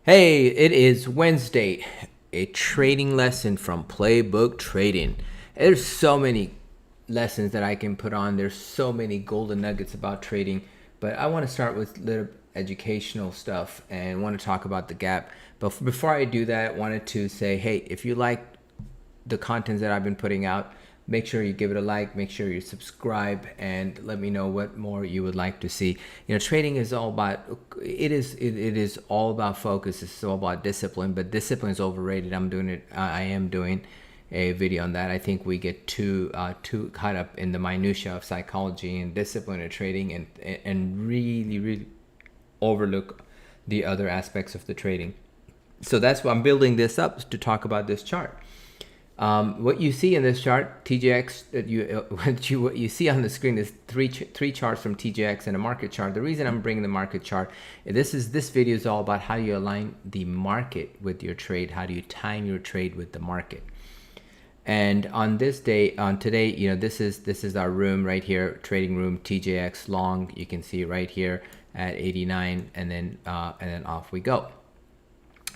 Hey, it is Wednesday, a trading lesson from Playbook Trading. There's so many lessons that I can put on. There's so many golden nuggets about trading, but I want to start with little educational stuff and want to talk about the gap. But before I do that, I wanted to say, hey, if you like the contents that I've been putting out, make sure you give it a like, make sure you subscribe, and let me know what more you would like to see. Trading is all about, it is all about focus. It's all about discipline, but discipline is overrated. I am doing a video on that. I think we get too caught up in the minutia of psychology and discipline of trading, and really overlook the other aspects of the trading. So that's why I'm building this up, to talk about this chart. What you see in this chart, TJX, what you see on the screen is three charts from TJX and a market chart. The reason I'm bringing the market chart, this video is all about how you align the market with your trade. How do you time your trade with the market? And on this day, on today, this is our room right here, trading room, TJX long. You can see right here at 89, and then off we go.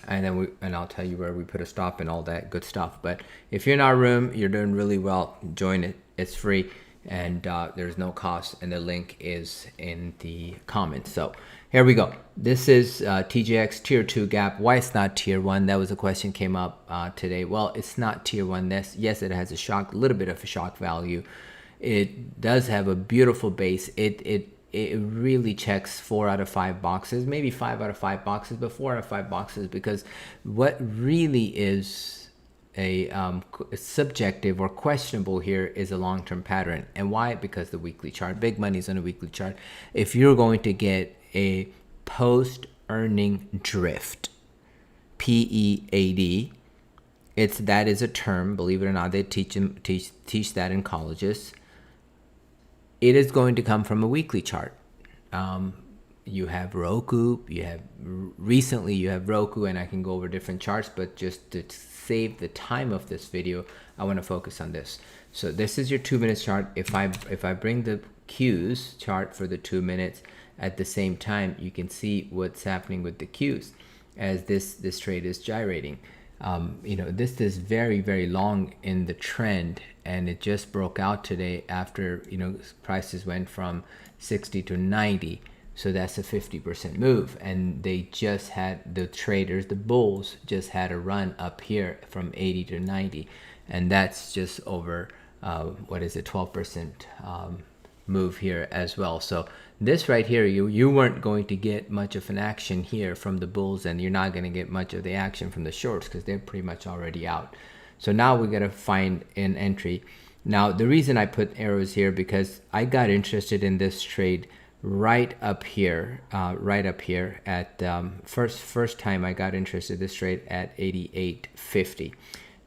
And I'll tell you where we put a stop and all that good stuff. But if you're in our room, you're doing really well. Join it. It's free, and there's no cost, and the link is in the comments. So here we go. This is TJX tier 2 gap. Why it's not tier 1? That was a question came up today. Well, it's not tier 1. Yes, it has a little bit of a shock value. It does have a beautiful base. It really checks 4 out of 5 boxes, maybe 5 out of 5 boxes, but 4 out of 5 boxes, because what really is a subjective or questionable here is a long-term pattern. And why? Because the weekly chart, big money's on a weekly chart. If you're going to get a post-earning drift, PEAD, that is a term, believe it or not, they teach that in colleges. It is going to come from a weekly chart. You have Roku, recently you have Roku, and I can go over different charts, but just to save the time of this video, I want to focus on this. So this is your 2 minutes chart. If I bring the Qs chart for the 2 minutes at the same time, you can see what's happening with the Qs as this trade is gyrating. This is very long in the trend, and it just broke out today after prices went from 60 to 90. So that's a 50% move, and they just had, the traders, the bulls, just had a run up here from 80 to 90, and that's just over 12% move here as well. So this right here, you weren't going to get much of an action here from the bulls, and you're not going to get much of the action from the shorts because they're pretty much already out. So now we got to find an entry. Now the reason I put arrows here, because I got interested in this trade right up here at first time I got interested in this trade at 88.50.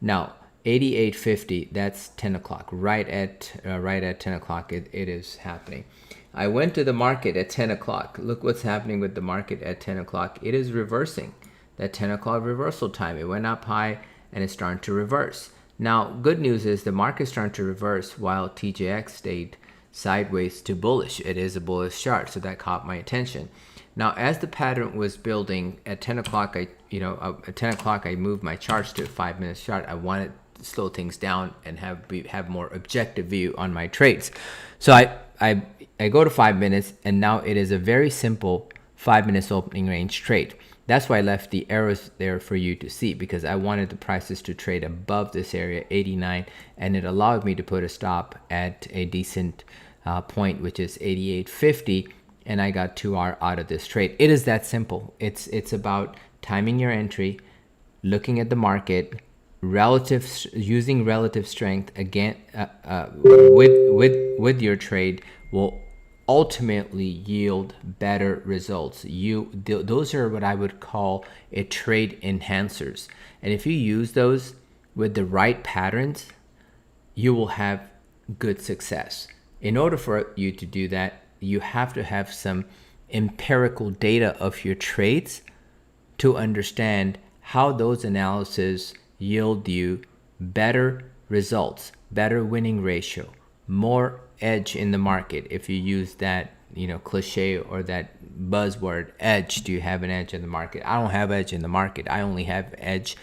Now 88.50, that's 10 o'clock, right at 10 o'clock it is happening. I went to the market at 10 o'clock. Look what's happening with the market at 10 o'clock. It is reversing. That 10 o'clock reversal time, it went up high and it's starting to reverse. Now, good news is the market's starting to reverse while TJX stayed sideways to bullish. It is a bullish chart, so that caught my attention. Now, as the pattern was building at 10 o'clock, at 10 o'clock, I moved my charts to a 5 minute chart. I wanted to slow things down and have more objective view on my trades. So I go to 5 minutes, and now it is a very simple 5 minutes opening range trade. That's why I left the arrows there for you to see, because I wanted the prices to trade above this area, 89, and it allowed me to put a stop at a decent point, which is 88.50, and I got 2 hours out of this trade. It is that simple. It's about timing your entry, looking at the market, using relative strength again with your trade will ultimately yield better results. Those are what I would call a trade enhancers, and if you use those with the right patterns, you will have good success. In order for you to do that, you have to have some empirical data of your trades to understand how those analyses yield you better results, better winning ratio, more edge in the market, if you use that cliche or that buzzword edge. Do you have an edge in the market? I don't have edge in the market. I only have edge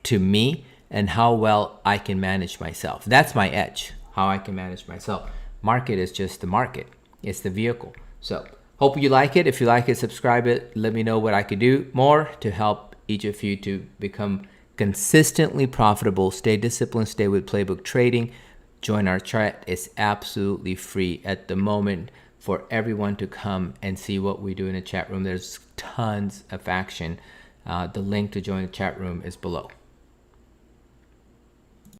to me and how well I can manage myself. That's my edge, how I can manage myself. Market is just the market. It's the vehicle. So hope you like it. If you like it, subscribe it. Let me know what I could do more to help each of you to become consistently profitable. Stay disciplined. Stay with Playbook Trading. Join our chat. It's absolutely free at the moment for everyone to come and see what we do in the chat room. There's tons of action. The link to join the chat room is below.